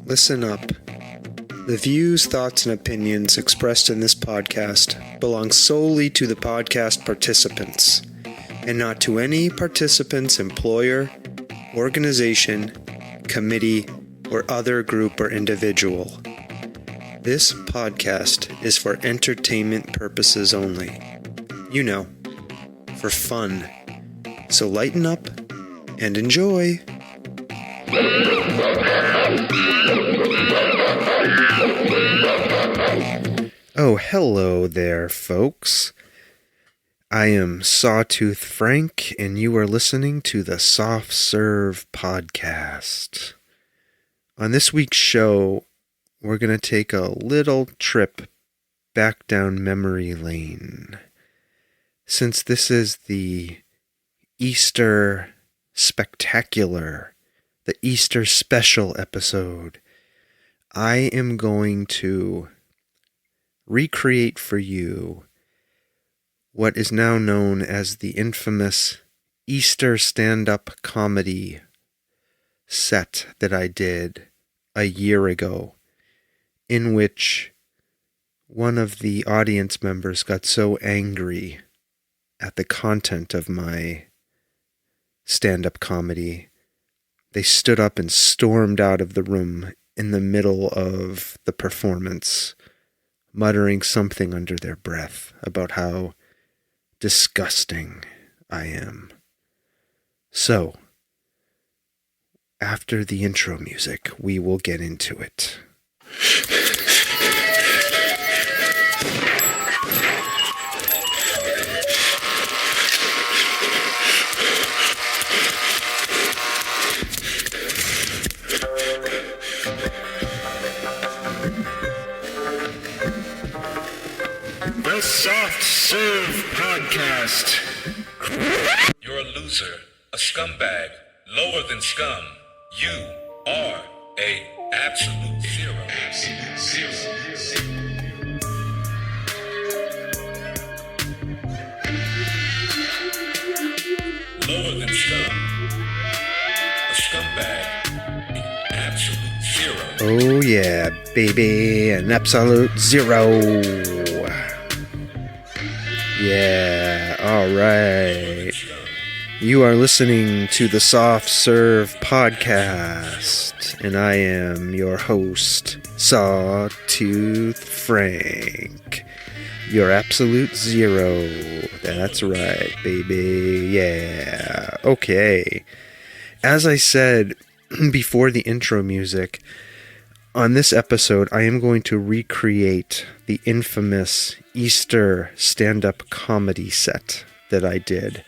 Listen up. The views, thoughts, and opinions expressed in this podcast belong solely to the podcast participants, and not to any participant's employer, organization, committee, or other group or individual. This podcast is for entertainment purposes only. You know, for fun. So lighten up and enjoy. Oh, hello there, folks. I am Sawtooth Frank, and you are listening to the Soft Serve Podcast. On this week's show, we're going to take a little trip back down memory lane. Since this is the Easter Spectacular, the Easter Special episode, I am going to recreate for you what is now known as the infamous Easter stand-up comedy set that I did a year ago, in which one of the audience members got so angry at the content of my stand-up comedy, they stood up and stormed out of the room in the middle of the performance, muttering something under their breath about how disgusting I am. So, after the intro music, we will get into it. The Soft Serve Podcast. You're a loser, a scumbag, lower than scum. You are a absolute zero. Lower than scum. A scumbag. Absolute zero. Oh yeah, baby, an absolute zero. Yeah, alright. You are listening to the Soft Serve Podcast, and I am your host, Sawtooth Frank. Your absolute zero. That's right, baby. Yeah. Okay. As I said before the intro music, on this episode, I am going to recreate the infamous Easter stand-up comedy set that I did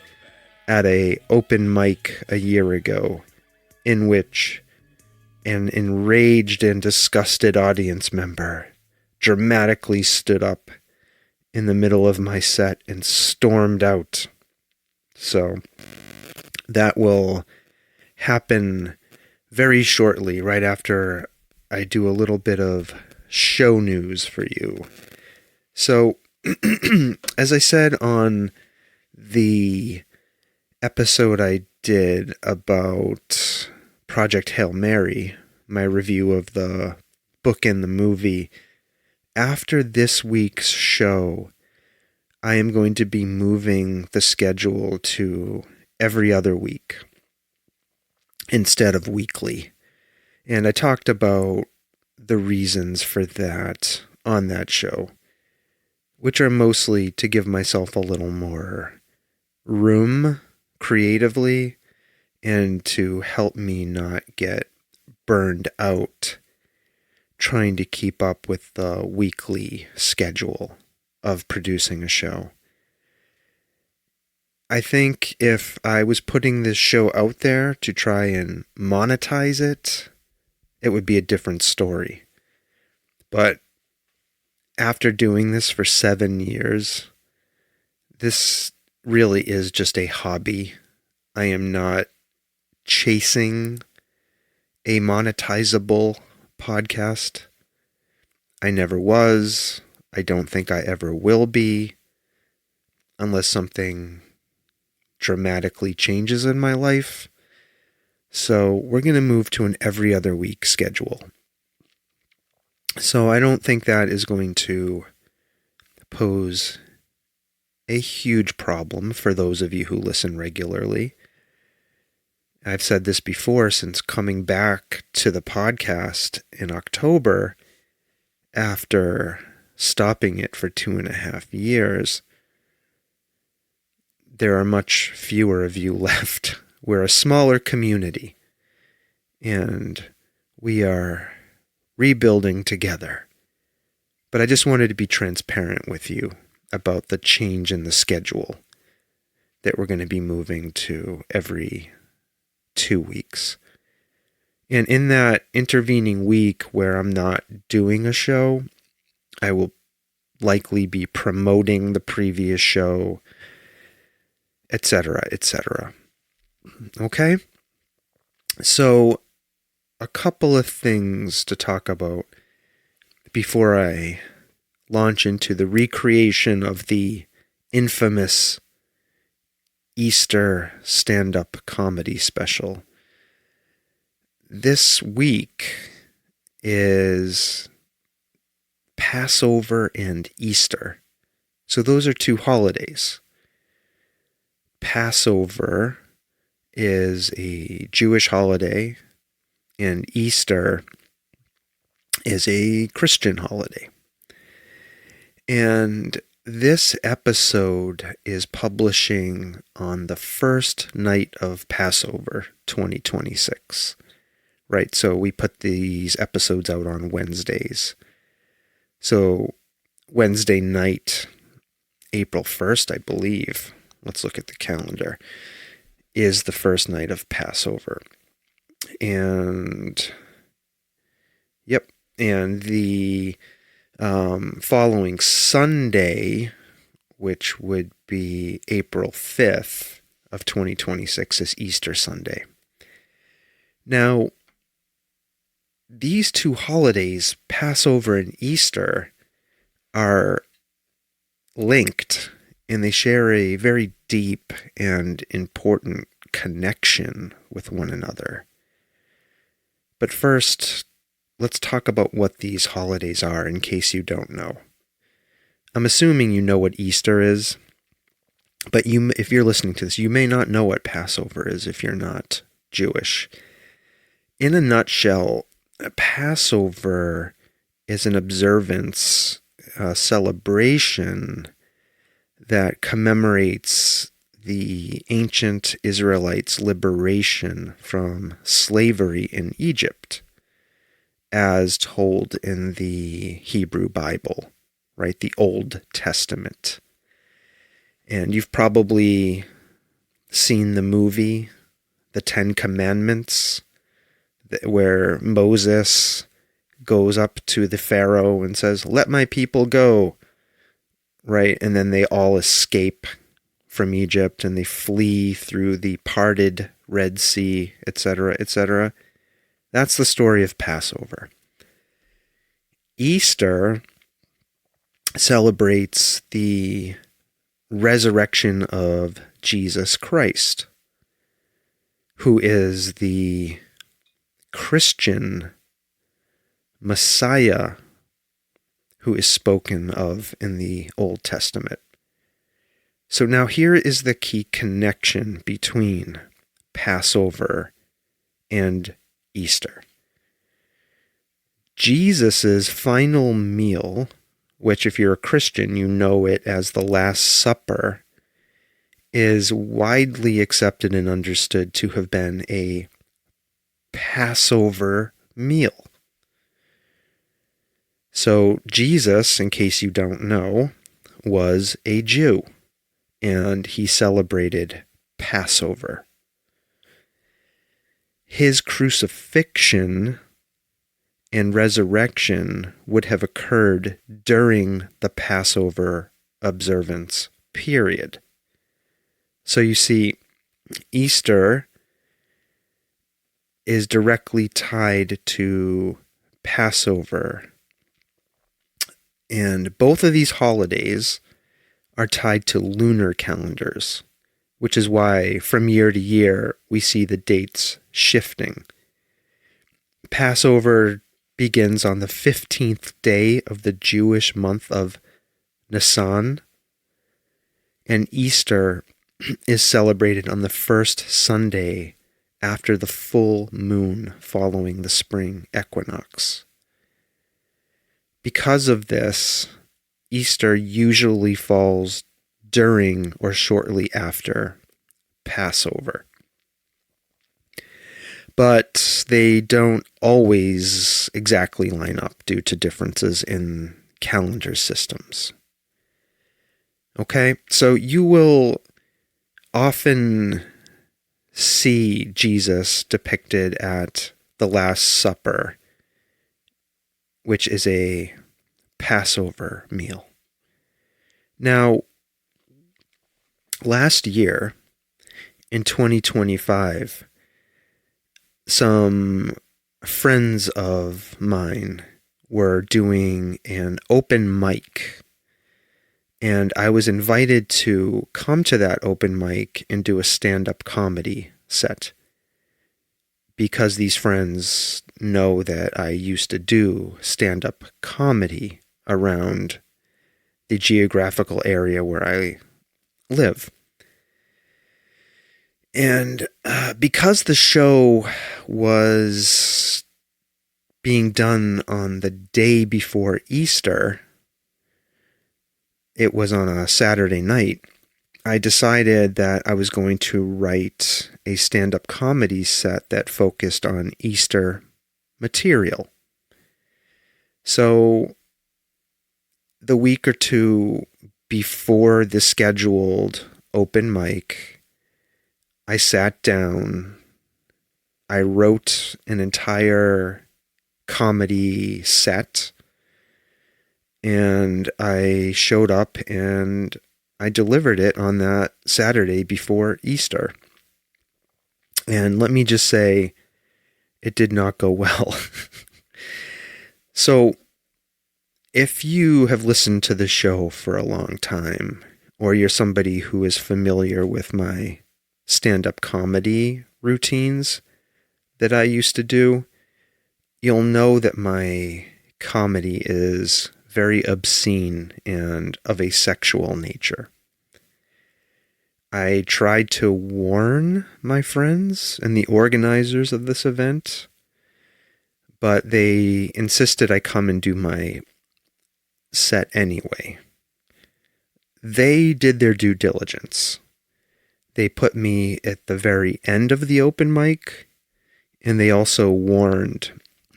at a open mic a year ago, in which an enraged and disgusted audience member dramatically stood up in the middle of my set and stormed out. So that will happen very shortly, right after I do a little bit of show news for you. So, as I said on the episode I did about Project Hail Mary, my review of the book and the movie, after this week's show, I am going to be moving the schedule to every other week instead of weekly. And I talked about the reasons for that on that show, which are mostly to give myself a little more room creatively and to help me not get burned out trying to keep up with the weekly schedule of producing a show. I think if I was putting this show out there to try and monetize it, it would be a different story. But after doing this for 7 years, this really is just a hobby. I am not chasing a monetizable podcast. I never was. I don't think I ever will be, unless something dramatically changes in my life. So we're going to move to an every other week schedule. So I don't think that is going to pose a huge problem for those of you who listen regularly. I've said this before, since coming back to the podcast in October after stopping it for 2.5 years, there are much fewer of you left. We're a smaller community, and we are rebuilding together. But I just wanted to be transparent with you about the change in the schedule that we're going to be moving to every 2 weeks. And in that intervening week where I'm not doing a show, I will likely be promoting the previous show, etc., etc. Okay? So, a couple of things to talk about before I launch into the recreation of the infamous Easter stand-up comedy special. This week is Passover and Easter. So those are 2 holidays. Passover is a Jewish holiday, and Easter is a Christian holiday. And this episode is publishing on the first night of Passover 2026. Right, so we put these episodes out on Wednesdays. So Wednesday night, April 1st, I believe, let's look at the calendar, is the first night of Passover. And, yep, and the following Sunday, which would be April 5th of 2026, is Easter Sunday. Now, these 2 holidays, Passover and Easter, are linked, and they share a very deep and important connection with one another. But first, let's talk about what these holidays are, in case you don't know. I'm assuming you know what Easter is, but if you're listening to this, you may not know what Passover is if you're not Jewish. In a nutshell, Passover is an observance, a celebration that commemorates the ancient Israelites' liberation from slavery in Egypt, as told in the Hebrew Bible, right? The Old Testament. And you've probably seen the movie, The 10 Commandments, where Moses goes up to the Pharaoh and says, "Let my people go," right? And then they all escape from Egypt and they flee through the parted Red Sea, etc., etc. That's the story of Passover. Easter celebrates the resurrection of Jesus Christ, who is the Christian Messiah who is spoken of in the Old Testament. So now here is the key connection between Passover and Easter. Jesus' final meal, which if you're a Christian, you know it as the Last Supper, is widely accepted and understood to have been a Passover meal. So Jesus, in case you don't know, was a Jew, and he celebrated Passover. His crucifixion and resurrection would have occurred during the Passover observance period. So you see, Easter is directly tied to Passover. And both of these holidays are tied to lunar calendars, which is why from year to year we see the dates shifting. Passover begins on the 15th day of the Jewish month of Nisan, and Easter is celebrated on the first Sunday after the full moon following the spring equinox. Because of this, Easter usually falls during or shortly after Passover. But they don't always exactly line up due to differences in calendar systems. Okay, so you will often see Jesus depicted at the Last Supper, which is a Passover meal. Now, last year, in 2025, some friends of mine were doing an open mic, and I was invited to come to that open mic and do a stand-up comedy set, because these friends know that I used to do stand-up comedy around the geographical area where I live. And because the show was being done on the day before Easter, it was on a Saturday night, I decided that I was going to write a stand-up comedy set that focused on Easter material. So the week or two before the scheduled open mic, I sat down, I wrote an entire comedy set, and I showed up and I delivered it on that Saturday before Easter. And let me just say, it did not go well. So, if you have listened to the show for a long time, or you're somebody who is familiar with my stand-up comedy routines that I used to do, you'll know that my comedy is very obscene and of a sexual nature. I tried to warn my friends and the organizers of this event, but they insisted I come and do my set anyway. They did their due diligence. They put me at the very end of the open mic, and they also warned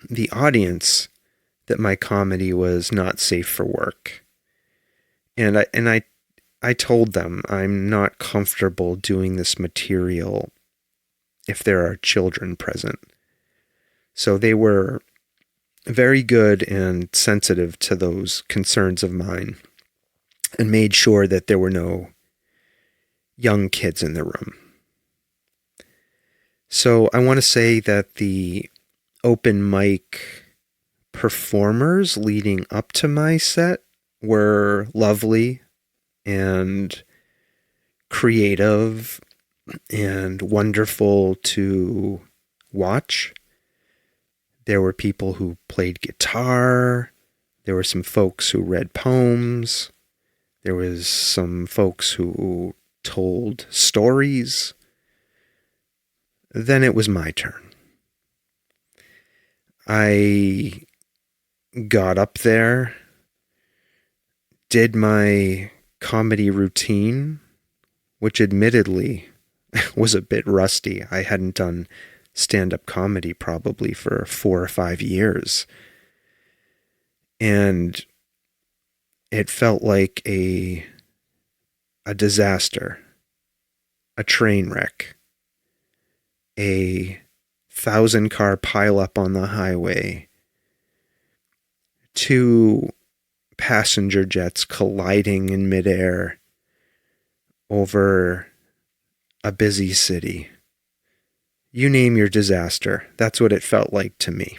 the audience that my comedy was not safe for work. And I told them I'm not comfortable doing this material if there are children present. So they were very good and sensitive to those concerns of mine and made sure that there were no young kids in the room. So I want to say that the open mic performers leading up to my set were lovely and creative and wonderful to watch. There were people who played guitar. There were some folks who read poems. There was some folks who told stories. Then it was my turn. I got up there, did my comedy routine, which admittedly was a bit rusty. I hadn't done stand-up comedy probably for 4 or 5 years. And it felt like a disaster, a train wreck, a 1,000-car pileup on the highway, 2 passenger jets colliding in midair over a busy city. You name your disaster. That's what it felt like to me.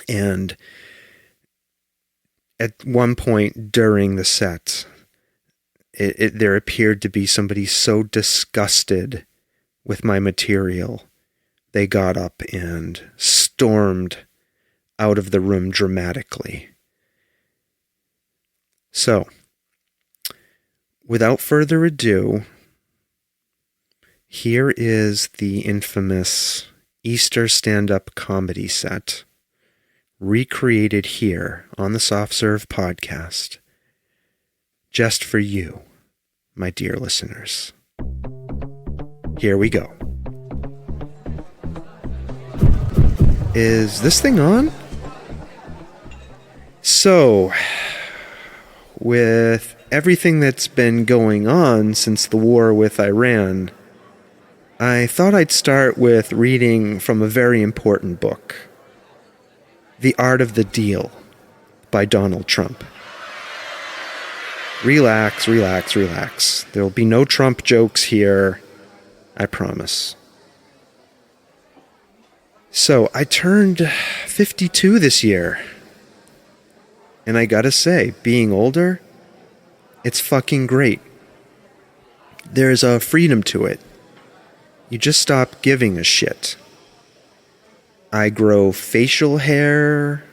And at one point during the set, there appeared to be somebody so disgusted with my material, they got up and stormed out of the room dramatically. So, without further ado, here is the infamous Easter stand-up comedy set, recreated here on the Soft Serve podcast, just for you, my dear listeners. Here we go. Is this thing on? So, with everything that's been going on since the war with Iran, I thought I'd start with reading from a very important book, The Art of the Deal by Donald Trump. Relax, relax, relax. There will be no Trump jokes here, I promise. So, I turned 52 this year. And I gotta say, being older, it's fucking great. There's a freedom to it. You just stop giving a shit. I grow facial hair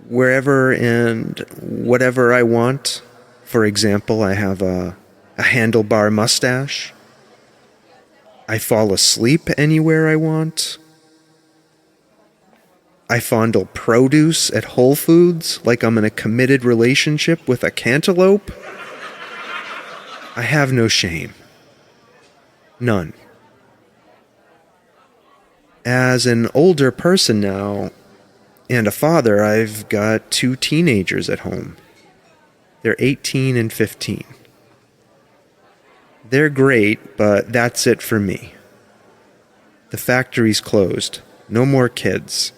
wherever and whatever I want. For example, I have a handlebar mustache. I fall asleep anywhere I want. I fondle produce at Whole Foods like I'm in a committed relationship with a cantaloupe. I have no shame. None. As an older person now, and a father, I've got 2 teenagers at home. They're 18 and 15. They're great, but that's it for me. The factory's closed. No more kids.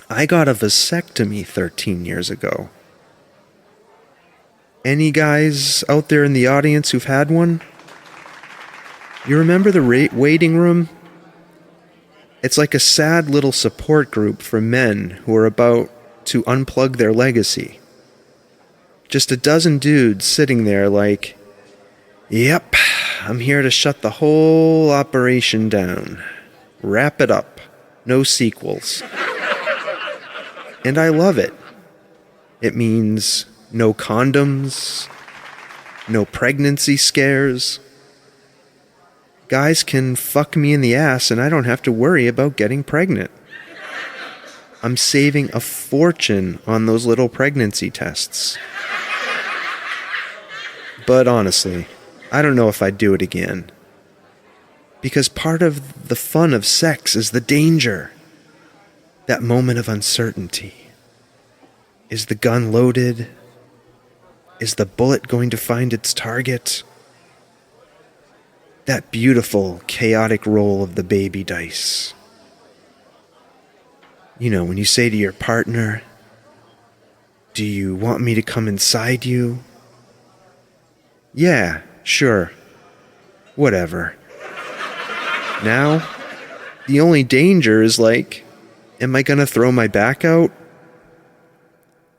I got a vasectomy 13 years ago. Any guys out there in the audience who've had one? You remember the waiting room? It's like a sad little support group for men who are about to unplug their legacy. Just a dozen dudes sitting there like, yep, I'm here to shut the whole operation down. Wrap it up. No sequels. And I love it. It means no condoms, no pregnancy scares. Guys can fuck me in the ass and I don't have to worry about getting pregnant. I'm saving a fortune on those little pregnancy tests. But honestly, I don't know if I'd do it again. Because part of the fun of sex is the danger. That moment of uncertainty. Is the gun loaded? Is the bullet going to find its target? That beautiful, chaotic roll of the baby dice. You know, when you say to your partner, do you want me to come inside you? Yeah, sure. Whatever. Now, the only danger is like, am I gonna throw my back out?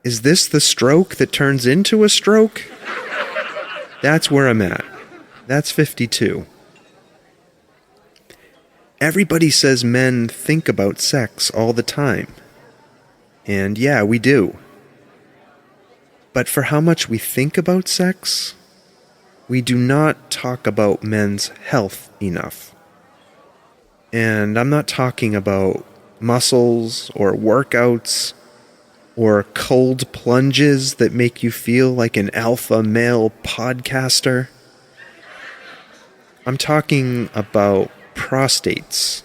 Is this the stroke that turns into a stroke? That's where I'm at. That's 52. Everybody says men think about sex all the time. And yeah, we do. But for how much we think about sex, we do not talk about men's health enough. And I'm not talking about muscles or workouts or cold plunges that make you feel like an alpha male podcaster. I'm talking about prostates.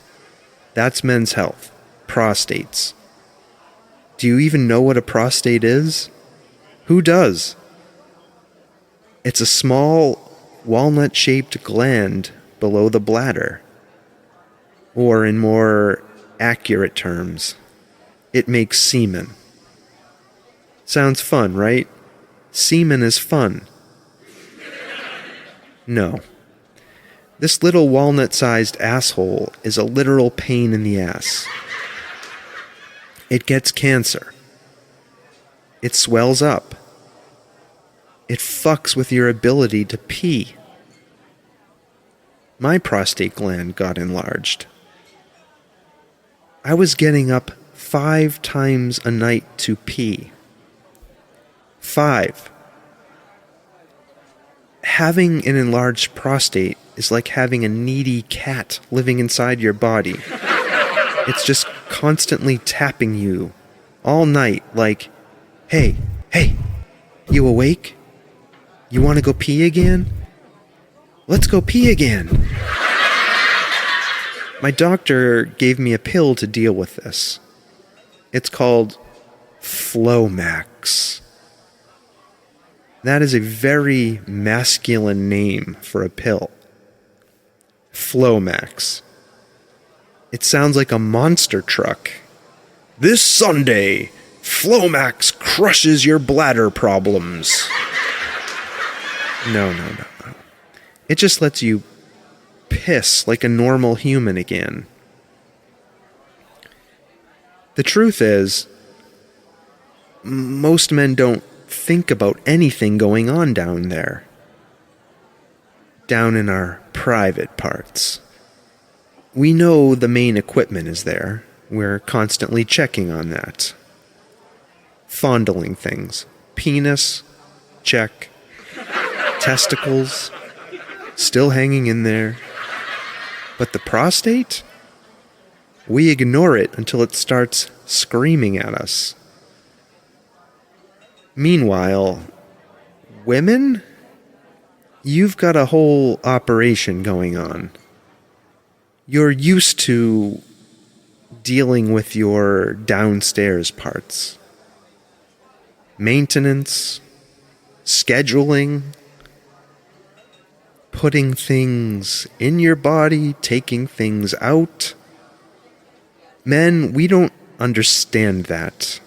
That's men's health. Prostates. Do you even know what a prostate is? Who does? It's a small walnut-shaped gland below the bladder. Or in more accurate terms, it makes semen. Sounds fun, right? Semen is fun. No. This little walnut-sized asshole is a literal pain in the ass. It gets cancer. It swells up. It fucks with your ability to pee. My prostate gland got enlarged. I was getting up 5 times a night to pee. 5. Having an enlarged prostate is like having a needy cat living inside your body. It's just constantly tapping you all night like, hey, you awake? You want to go pee again? Let's go pee again. My doctor gave me a pill to deal with this. It's called Flomax. That is a very masculine name for a pill. Flomax. It sounds like a monster truck. This Sunday, Flomax crushes your bladder problems. No. It just lets you piss like a normal human again. The truth is, most men don't think about anything going on down there. Down in our private parts. We know the main equipment is there. We're constantly checking on that. Fondling things. Penis, check. Testicles, still hanging in there. But the prostate? We ignore it until it starts screaming at us. Meanwhile, women? You've got a whole operation going on. You're used to dealing with your downstairs parts. Maintenance, scheduling, putting things in your body, taking things out. Men, we don't understand that.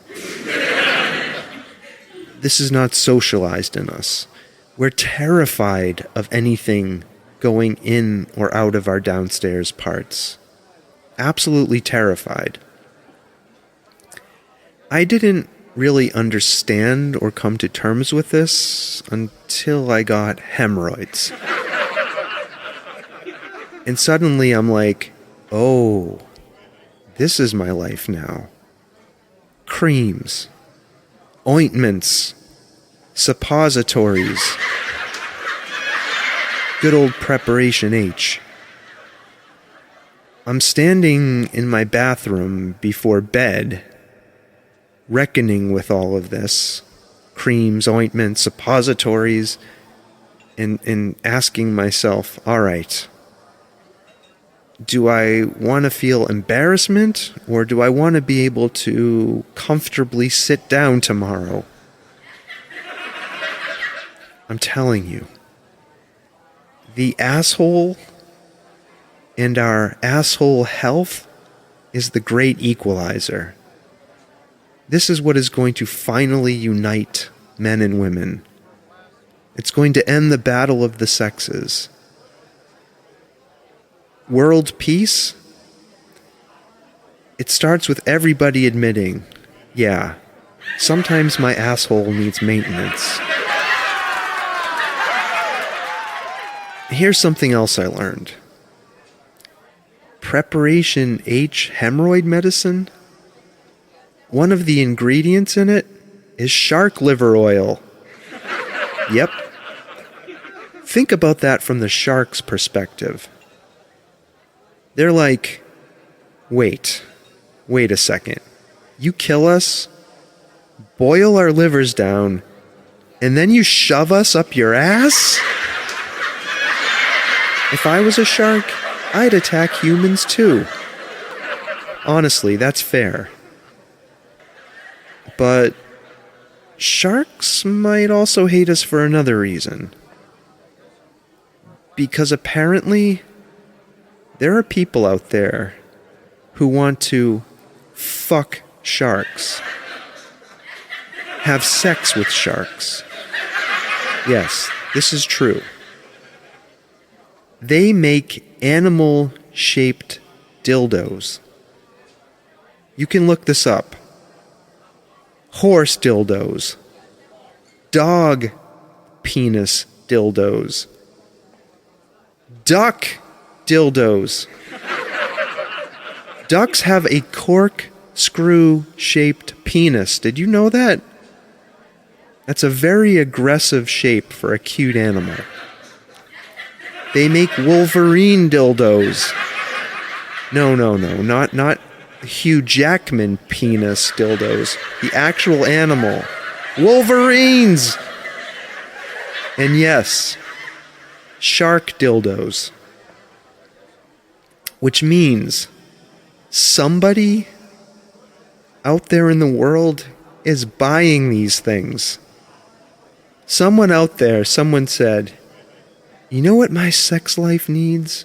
This is not socialized in us. We're terrified of anything going in or out of our downstairs parts. Absolutely terrified. I didn't really understand or come to terms with this until I got hemorrhoids. And suddenly I'm like, oh, this is my life now. Creams, ointments, suppositories, good old Preparation H. I'm standing in my bathroom before bed, reckoning with all of this, creams, ointments, suppositories, and asking myself, all right, do I want to feel embarrassment, or do I want to be able to comfortably sit down tomorrow? I'm telling you, the asshole and our asshole health is the great equalizer. This is what is going to finally unite men and women. It's going to end the battle of the sexes. World peace? It starts with everybody admitting, yeah, sometimes my asshole needs maintenance. Here's something else I learned. Preparation H hemorrhoid medicine? One of the ingredients in it is shark liver oil. Yep. Think about that from the shark's perspective. They're like, wait a second. You kill us, boil our livers down, and then you shove us up your ass? If I was a shark, I'd attack humans too. Honestly, that's fair. But sharks might also hate us for another reason. Because apparently, there are people out there who want to fuck sharks. Have sex with sharks. Yes, this is true. They make animal-shaped dildos. You can look this up. Horse dildos. Dog penis dildos. Duck dildos. Ducks have a corkscrew-shaped penis. Did you know that? That's a very aggressive shape for a cute animal. They make Wolverine dildos. No, not Hugh Jackman penis dildos. The actual animal. Wolverines! And yes, shark dildos. Which means somebody out there in the world is buying these things. Someone out there, someone said, you know what my sex life needs?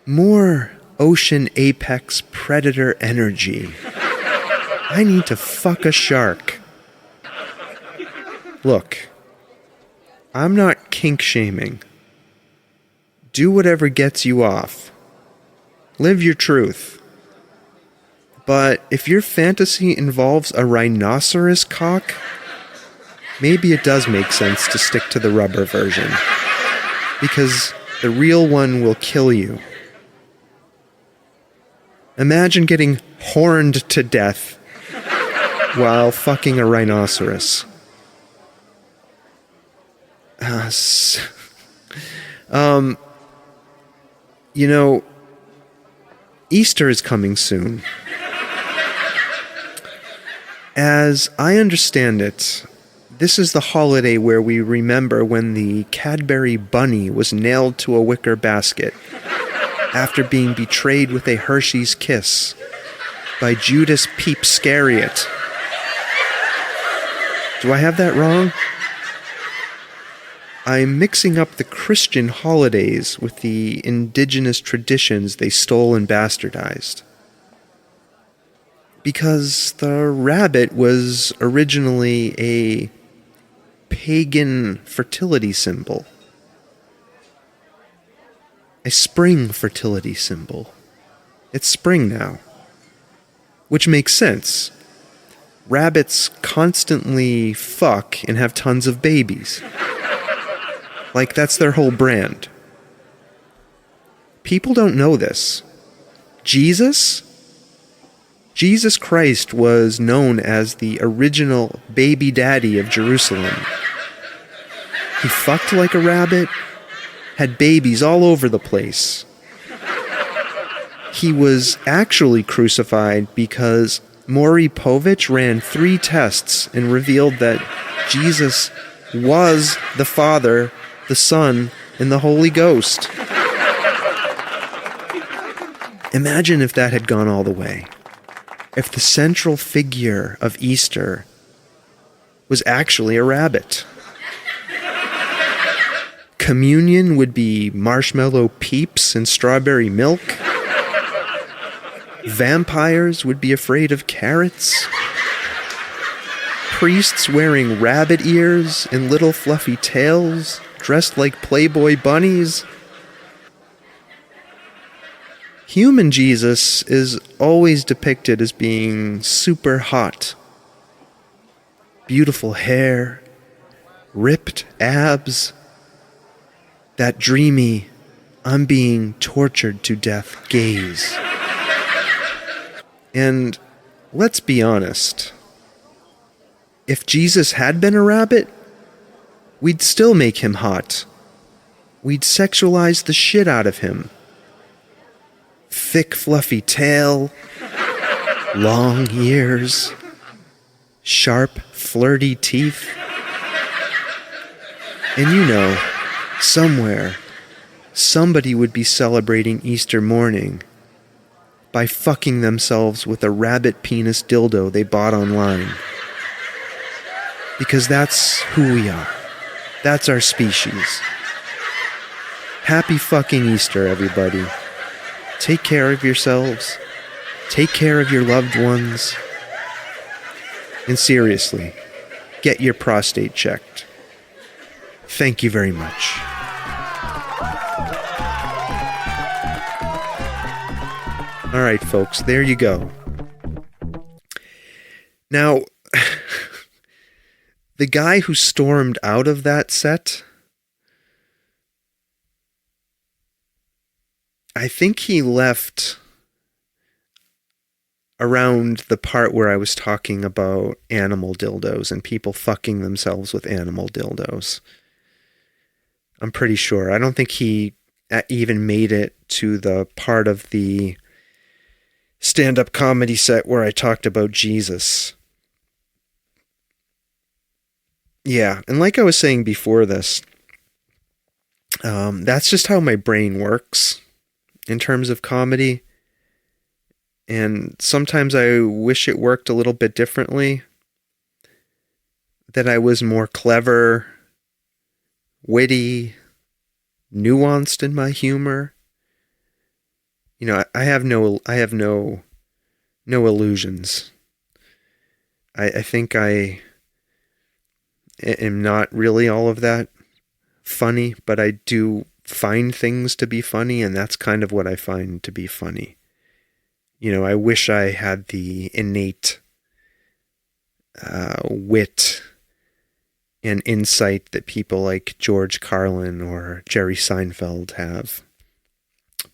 More ocean apex predator energy. I need to fuck a shark. Look, I'm not kink shaming. Do whatever gets you off. Live your truth. But if your fantasy involves a rhinoceros cock, maybe it does make sense to stick to the rubber version. Because the real one will kill you. Imagine getting horned to death while fucking a rhinoceros. You know, Easter is coming soon. As I understand it, this is the holiday where we remember when the Cadbury bunny was nailed to a wicker basket after being betrayed with a Hershey's kiss by Judas Peepscariot. Do I have that wrong? I'm mixing up the Christian holidays with the indigenous traditions they stole and bastardized. Because the rabbit was originally a pagan fertility symbol. A spring fertility symbol. It's spring now. Which makes sense. Rabbits constantly fuck and have tons of babies. Like, that's their whole brand. People don't know this. Jesus Christ was known as the original baby daddy of Jerusalem. He fucked like a rabbit, had babies all over the place. He was actually crucified because Maury Povich ran 3 tests and revealed that Jesus was the Father, the Son, and the Holy Ghost. Imagine if that had gone all the way. If the central figure of Easter was actually a rabbit. Communion would be marshmallow peeps and strawberry milk. Vampires would be afraid of carrots. Priests wearing rabbit ears and little fluffy tails, dressed like Playboy bunnies. Human Jesus is always depicted as being super hot. Beautiful hair, ripped abs, that dreamy, I'm being tortured to death gaze. And let's be honest, if Jesus had been a rabbit, we'd still make him hot. We'd sexualize the shit out of him. Thick, fluffy tail, long ears, sharp, flirty teeth. And you know, somewhere, somebody would be celebrating Easter morning by fucking themselves with a rabbit penis dildo they bought online. Because that's who we are. That's our species. Happy fucking Easter, everybody. Take care of yourselves. Take care of your loved ones. And seriously, get your prostate checked. Thank you very much. All right, folks, there you go. Now, the guy who stormed out of that set, I think he left around the part where I was talking about animal dildos and people fucking themselves with animal dildos. I'm pretty sure. I don't think he even made it to the part of the stand-up comedy set where I talked about Jesus. Yeah, and like I was saying before this, that's just how my brain works in terms of comedy. And sometimes I wish it worked a little bit differently. That I was more clever, witty, nuanced in my humor. You know, I have no illusions. I think I am not really all of that funny, but I do find things to be funny, and that's kind of what I find to be funny. You know, I wish I had the innate wit and insight that people like George Carlin or Jerry Seinfeld have.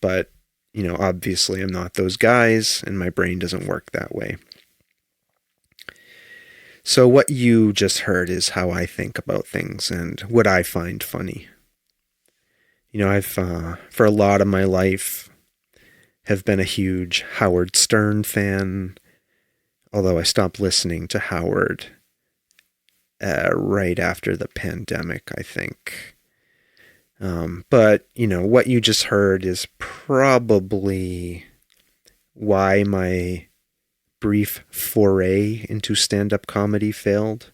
But, you know, obviously I'm not those guys, and my brain doesn't work that way. So what you just heard is how I think about things and what I find funny. You know, I've, for a lot of my life, have been a huge Howard Stern fan, although I stopped listening to Howard right after the pandemic, I think. But, you know, what you just heard is probably why my brief foray into stand-up comedy failed,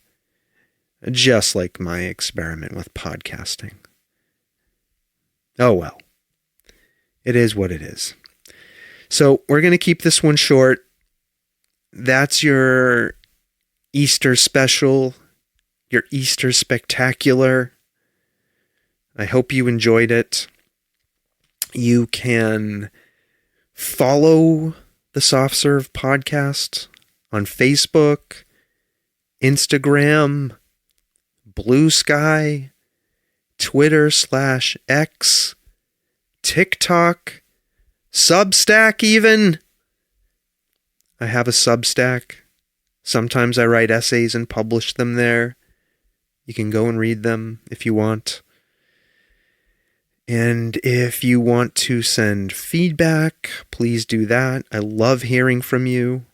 just like my experiment with podcasting. Oh well, it is what it is. So we're going to keep this one short. That's your Easter special, your Easter spectacular. I hope you enjoyed it. You can follow the Soft Serve podcast on Facebook, Instagram, Blue Sky, Twitter/X, TikTok, Substack even. I have a Substack. Sometimes I write essays and publish them there. You can go and read them if you want. And if you want to send feedback, please do that. I love hearing from you.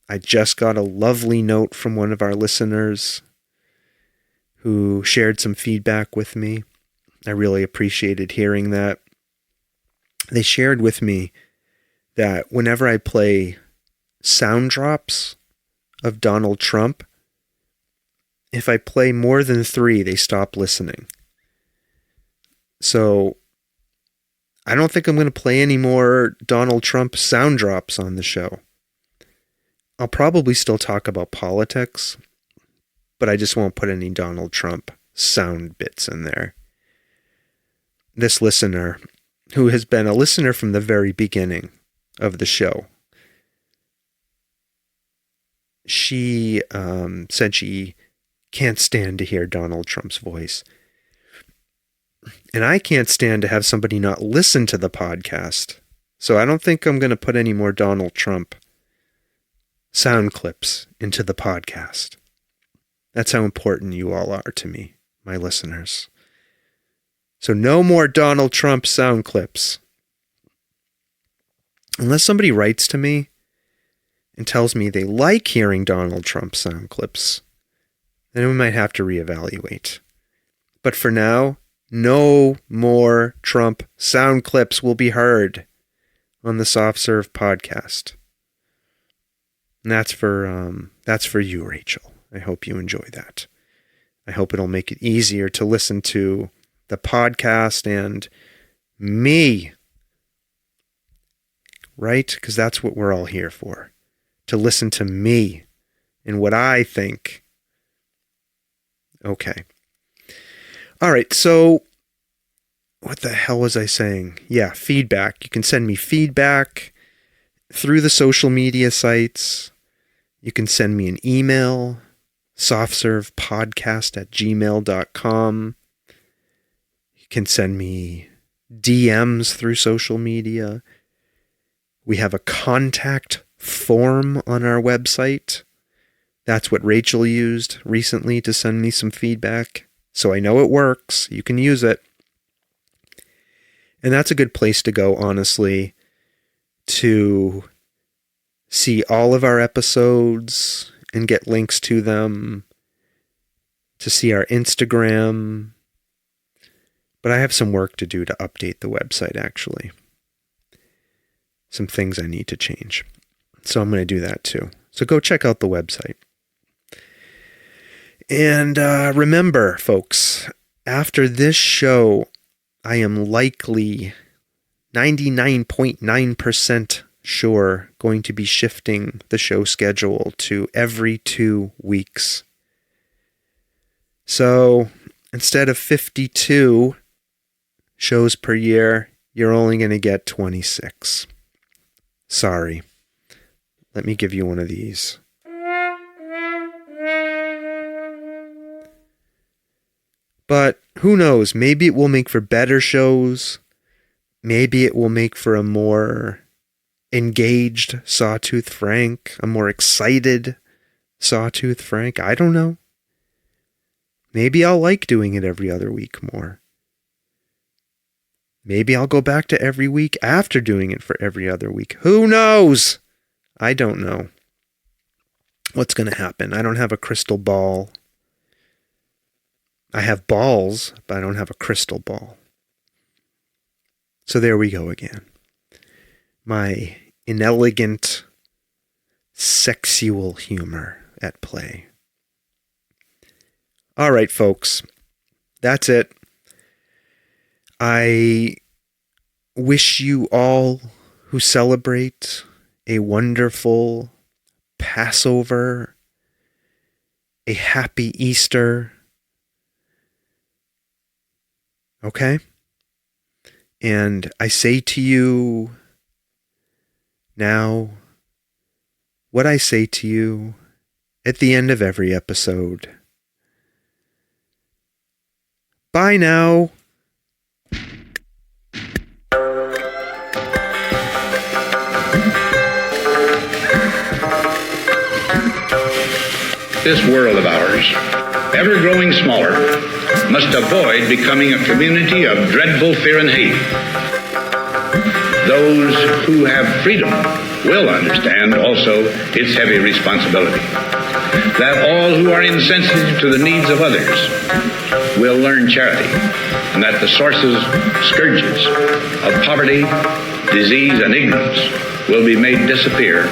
I just got a lovely note from one of our listeners who shared some feedback with me. I really appreciated hearing that. They shared with me that whenever I play sound drops of Donald Trump, if I play more than 3, they stop listening. So I don't think I'm going to play any more Donald Trump sound drops on the show. I'll probably still talk about politics, but I just won't put any Donald Trump sound bits in there. This listener, who has been a listener from the very beginning of the show, she said she can't stand to hear Donald Trump's voice. And I can't stand to have somebody not listen to the podcast. So I don't think I'm going to put any more Donald Trump sound clips into the podcast. That's how important you all are to me, my listeners. So no more Donald Trump sound clips. Unless somebody writes to me and tells me they like hearing Donald Trump sound clips, then we might have to reevaluate. But for now, no more Trump sound clips will be heard on the Soft Serve podcast. And that's for you, Rachel. I hope you enjoy that. I hope it'll make it easier to listen to the podcast and me, right? Because that's what we're all here for, to listen to me and what I think. Okay. All right, so what the hell was I saying? Yeah, feedback. You can send me feedback through the social media sites. You can send me an email, softservepodcast@gmail.com. You can send me DMs through social media. We have a contact form on our website. That's what Rachel used recently to send me some feedback. So I know it works. You can use it. And that's a good place to go, honestly, to see all of our episodes and get links to them, to see our Instagram. But I have some work to do to update the website, actually. Some things I need to change. So I'm going to do that too. So go check out the website. And remember, folks, after this show, I am likely 99.9% sure going to be shifting the show schedule to every 2 weeks. So instead of 52 shows per year, you're only going to get 26. Sorry. Let me give you one of these. But who knows? Maybe it will make for better shows. Maybe it will make for a more engaged Sawtooth Frank, a more excited Sawtooth Frank. I don't know. Maybe I'll like doing it every other week more. Maybe I'll go back to every week after doing it for every other week. Who knows? I don't know what's going to happen. I don't have a crystal ball. I have balls, but I don't have a crystal ball. So there we go again. My inelegant sexual humor at play. All right, folks. That's it. I wish you all who celebrate a wonderful Passover, a happy Easter. Okay? And I say to you now what I say to you at the end of every episode. Bye now. This world of ours, ever growing smaller, must avoid becoming a community of dreadful fear and hate. Those who have freedom will understand also its heavy responsibility. That all who are insensitive to the needs of others will learn charity, and that the sources, scourges of poverty, disease, and ignorance will be made disappear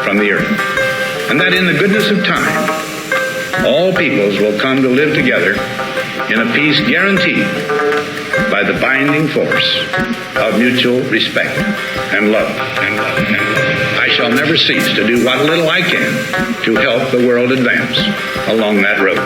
from the earth. And that in the goodness of time, all peoples will come to live together in a peace guaranteed by the binding force of mutual respect and love. I shall never cease to do what little I can to help the world advance along that road.